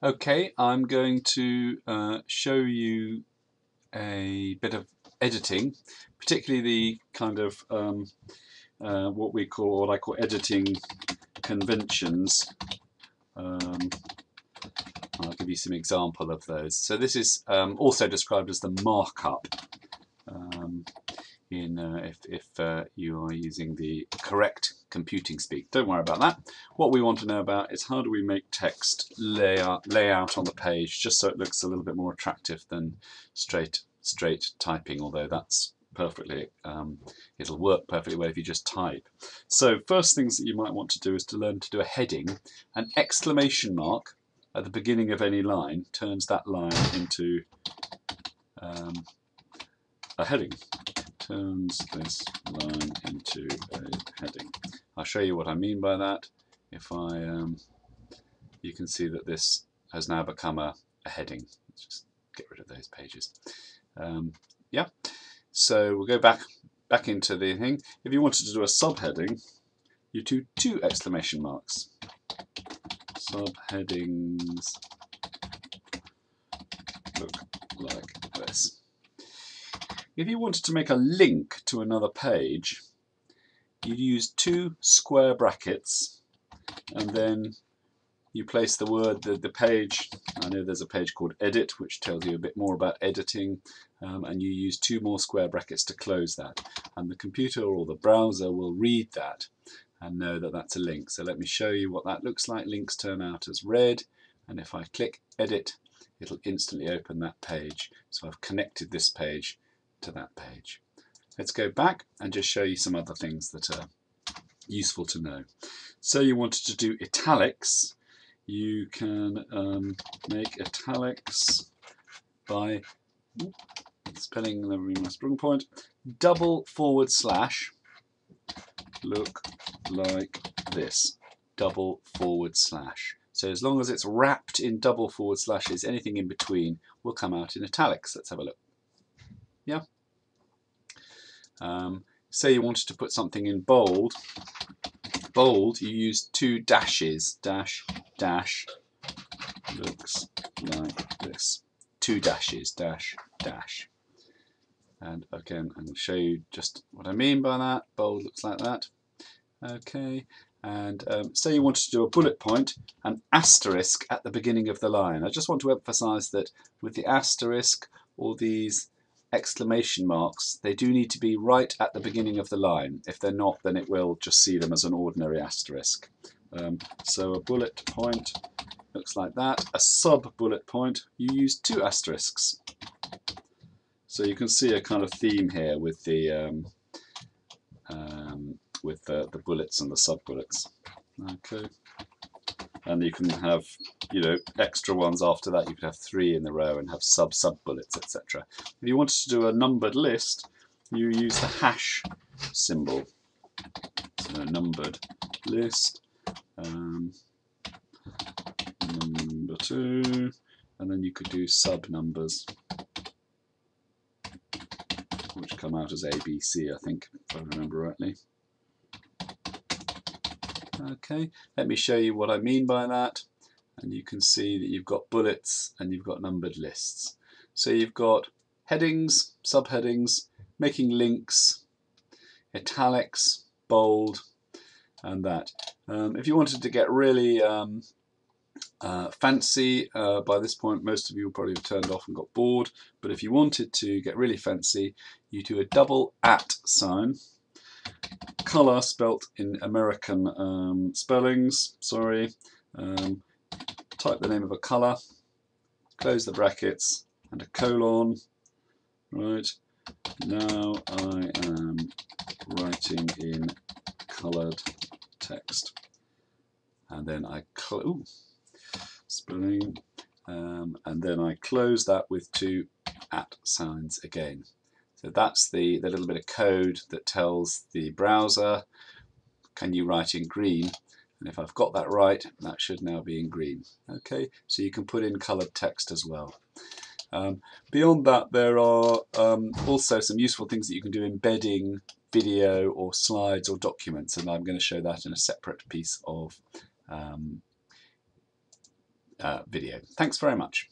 Okay, I'm going to show you a bit of editing, particularly the kind of what I call editing conventions. I'll give you some example of those. So this is also described as the markup. If you are using the correct computing speak. Don't worry about that. What we want to know about is how do we make text lay out on the page just so it looks a little bit more attractive than straight typing, although that's perfectly, it'll work perfectly well if you just type. So first things that you might want to do is to learn to do a heading. An exclamation mark at the beginning of any line turns that line into a heading. Turns this line into a heading. I'll show you what I mean by that. If I, you can see that this has now become a heading. Let's just get rid of those pages. Yeah, so we'll go back into the thing. If you wanted to do a subheading, you do two exclamation marks. Subheadings look like this. If you wanted to make a link to another page, you'd use two square brackets and then you place the word, the page. I know there's a page called edit which tells you a bit more about editing, and you use two more square brackets to close that, and the computer or the browser will read that and know that that's a link. So let me show you what that looks like. Links turn out as red, and if I click edit, it'll instantly open that page. So I've connected this page to that page. Let's go back and just show you some other things that are useful to know. So you wanted to do italics. You can make italics by spelling my sprung point, double forward slash, look like this, double forward slash. So as long as it's wrapped in double forward slashes, anything in between will come out in italics. Let's have a look. Yeah. Say you wanted to put something in bold. Bold, you use two dashes. Dash, dash, looks like this. Two dashes, dash, dash. And again, I'm going to show you just what I mean by that. Bold looks like that. Okay. And say you wanted to do a bullet point, an asterisk at the beginning of the line. I just want to emphasize that with the asterisk or these exclamation marks, they do need to be right at the beginning of the line. If they're not, then it will just see them as an ordinary asterisk. So a bullet point looks like that. A sub bullet point, you use two asterisks. So you can see a kind of theme here with the bullets and the sub bullets. Okay. And you can have, you know, extra ones after that. You could have three in the row and have sub bullets, etc. If you wanted to do a numbered list, you use the hash symbol. So a numbered list, number 2, and then you could do sub numbers, which come out as A, B, C, I think, if I remember rightly. Okay, let me show you what I mean by that. And you can see that you've got bullets and you've got numbered lists. So you've got headings, subheadings, making links, italics, bold, and that. If you wanted to get really fancy, by this point most of you will probably have turned off and got bored, but if you wanted to get really fancy, you do a double @ sign, colour spelt in American spellings, sorry, type the name of a colour, close the brackets, and a colon. Right, now I am writing in coloured text. And then I spelling, and then I close that with two @ signs again. So that's the little bit of code that tells the browser, can you write in green? And if I've got that right, that should now be in green. Okay, so you can put in coloured text as well. Beyond that, there are also some useful things that you can do embedding video or slides or documents, and I'm going to show that in a separate piece of video. Thanks very much.